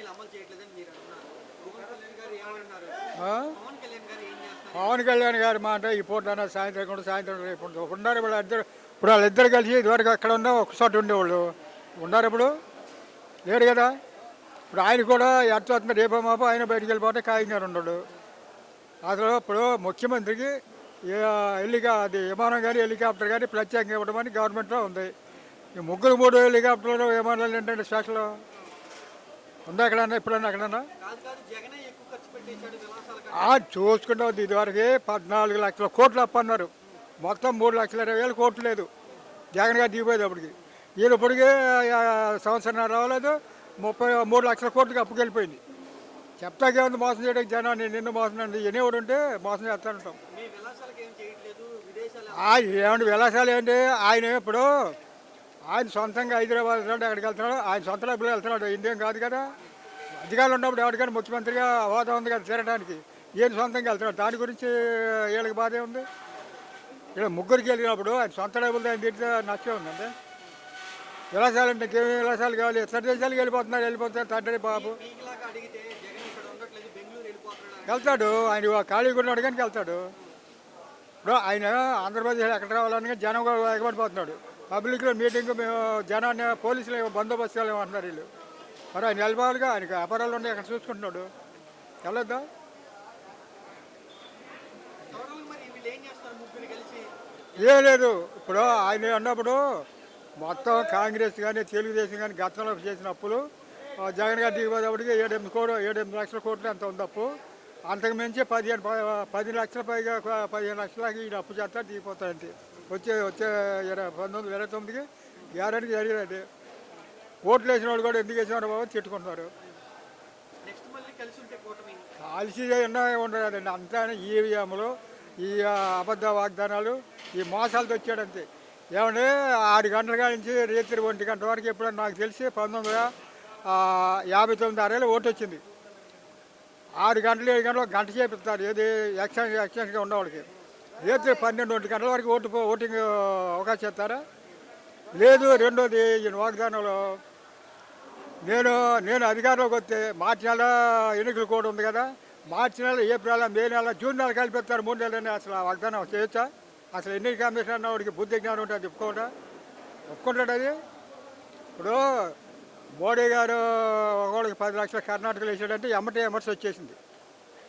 హామీలు అమలు చేయట్లేదని మీరు అంటున్నారు. పవన్ కళ్యాణ్ గారు ఏమంటున్నారు? ఆ? పవన్ కళ్యాణ్ గారు ఏం చేస్తున్నారు? పవన్ కళ్యాణ్ గారి మాట ఈ పూట సాయంత్రం కూడా సాయంత్రం రేపు ఉన్నారు వాళ్ళిద్దరు. ఇప్పుడు వాళ్ళిద్దరు కలిసి ఇదివరకు అక్కడ ఉన్న ఒకసారి ఉండేవాళ్ళు ఉన్నారు. ఇప్పుడు లేడు కదా. ఇప్పుడు ఆయన కూడా ఎంత వస్తుంది రేపో మాపో ఆయన బయటికి వెళ్ళిపోతే ఖాయంగా ఉన్నాడు. అసలు ఇప్పుడు ముఖ్యమంత్రికి అది విమానం కానీ హెలికాప్టర్ కానీ ప్రత్యేకంగా ఇవ్వడం అని గవర్నమెంట్లో ఉంది. ఈ ముగ్గురు 3 హెలికాప్టర్లు విమానాలు ఏంటంటే స్పెషల్ ఉందా ఎక్కడన్నా ఎప్పుడన్నా ఎక్కడన్నా కాదు కాదు, జగనే ఎక్కువ ఖర్చు పెట్టేశాడు విలాసాలకు. చూసుకుంటే ఇదివరకు 14 లక్షల కోట్లు అప్పన్నారు. మొత్తం 3,20,000 కోట్లు లేదు జగన్ గారు దిగిపోయేది అప్పటికి. ఈయన ఇప్పటికే సంవత్సరం రావలేదు 33 లక్షల కోట్లకి అప్పుకెళ్ళిపోయింది. చెప్తాకే ఉంది మోసం చేయడానికి జనాన్ని. నిన్ను మోసం అండి ఎనేవాడు ఉంటే మోసం చేస్తానంటాం. మీ విలాసాలకు ఏం చేయట్లేదు, విదేశాలు ఏమంటే విలాసాలు ఏంటి ఆయన ఇప్పుడు ఆయన సొంతంగా హైదరాబాద్ వెళ్తున్నాడు, ఎక్కడికి వెళ్తున్నాడు, ఆయన సొంత డబ్బులు వెళ్తున్నాడు. ఇండియం కాదు కదా. అధికారులు ఉన్నప్పుడు ఎవరికైనా ముఖ్యమంత్రిగా హోదా ఉంది కదా తిరగడానికి. ఈయన సొంతంగా వెళ్తున్నాడు. దాని గురించి వీళ్ళకి బాధే ఉంది. ఇలా ముగ్గురికి వెళ్ళినప్పుడు ఆయన సొంత డబ్బులు ఆయన తింటే నచ్చే ఉందంటే విలాసాలు అంటే ఇంకేమీ విలాసాలు కావాలి. ఇతర దేశాలకు వెళ్ళిపోతారు తండ్రి బాబు. మీకులాగా అడిగితే జగన్ ఇక్కడ ఉండట్లేదు, బెంగళూరు వెళ్ళిపోతున్నాడు. వెళ్తాడు. ఆయన ఖాళీగా ఉన్నాడు కానీ వెళ్తాడు. ఇప్పుడు ఆయన ఆంధ్రప్రదేశ్ ఎక్కడ రావాలని జనం కూడా ఎగబడిపోతున్నాడు. పబ్లిక్లో మీటింగ్ మేము జనాన్ని పోలీసులు బందోబస్తు అంటున్నారు వీళ్ళు. మరి ఆయన వెళ్ళిపోవాలిగా. ఆయనకి వ్యాపారాలు ఉన్నాయి అక్కడ చూసుకుంటున్నాడు. వెళ్ళొద్దా? త్వరలో మరి వీళ్ళు ఏం చేస్తారు ముగ్గురు కలిసి? ఏం లేదు. ఇప్పుడు ఆయన అన్నప్పుడు మొత్తం కాంగ్రెస్ కానీ తెలుగుదేశం కానీ గతంలో చేసిన అప్పులు జగన్ గారు దిగిపోయేటప్పటికి 7 లక్షల కోట్లు ఎంత ఉంది అప్పు. అంతకు మించి 10 లక్షల పైగా 15 లక్షలకి ఈయన అప్పు చేస్తారు దిగిపోతాయంటే వచ్చే 1929కి గ్యారెంటీ జరిగినది. ఓట్లు వేసిన వాళ్ళు కూడా ఎందుకు వేసేవారు బాబు తిట్టుకుంటున్నారు. నెక్స్ట్ మళ్ళీ కలిసి ఉంటే కూటమి కాల్సి ఉండదండి. అంతా ఈవీఎంలు, ఈ అబద్ధ వాగ్దానాలు, ఈ మోసాలతో వచ్చాడంతే. ఏమంటే 6 గంటల నుంచి రాత్రి 1 గంట వరకు ఎప్పుడన్నా నాకు తెలిసి 1959 ఓటు వచ్చింది. 6 గంటలు 7 గంటలు గంట చేపిస్తారు. ఏది ఎక్స్చేంజ్గా ఉన్నవాడికి. రాత్రి 12-1 గంటల వరకు ఓటింగ్ అవకాశం ఇస్తారా? లేదు. రెండోది ఈయన వాగ్దానంలో నేను అధికారంలోకి వస్తే మార్చి నెల ఎన్నికలు కూడా ఉంది కదా. మార్చి నెల, ఏప్రిల్, మే నెల, జూన్ నెల కలిపిస్తారు 3 నెలలని. అసలు ఆ వాగ్దానం చేయొచ్చా? అసలు ఎన్నికల కమిషన్ అన్న వాడికి బుద్ధి జ్ఞానం ఉంటుంది. ఒప్పుకుంటాడు అది. ఇప్పుడు మోడీ గారు ఒకళ్ళకి 10 లక్షల కర్ణాటకలో వేసాడంటే ఎమర్స్ వచ్చేసింది.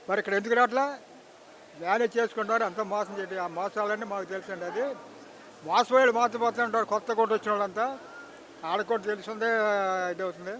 మరి ఇక్కడ ఎందుకు రావట్లా? మేనేజ్ చేసుకుంటారు. అంత మోసం చేయడం. ఆ మోసాలన్నీ మాకు తెలుసండి. అది మోసపోయాడు మోసపోతూ ఉంటారు. కొత్త కోట వచ్చిన వాళ్ళంతా ఆడకోట తెలుసుందే ఇది అవుతుంది.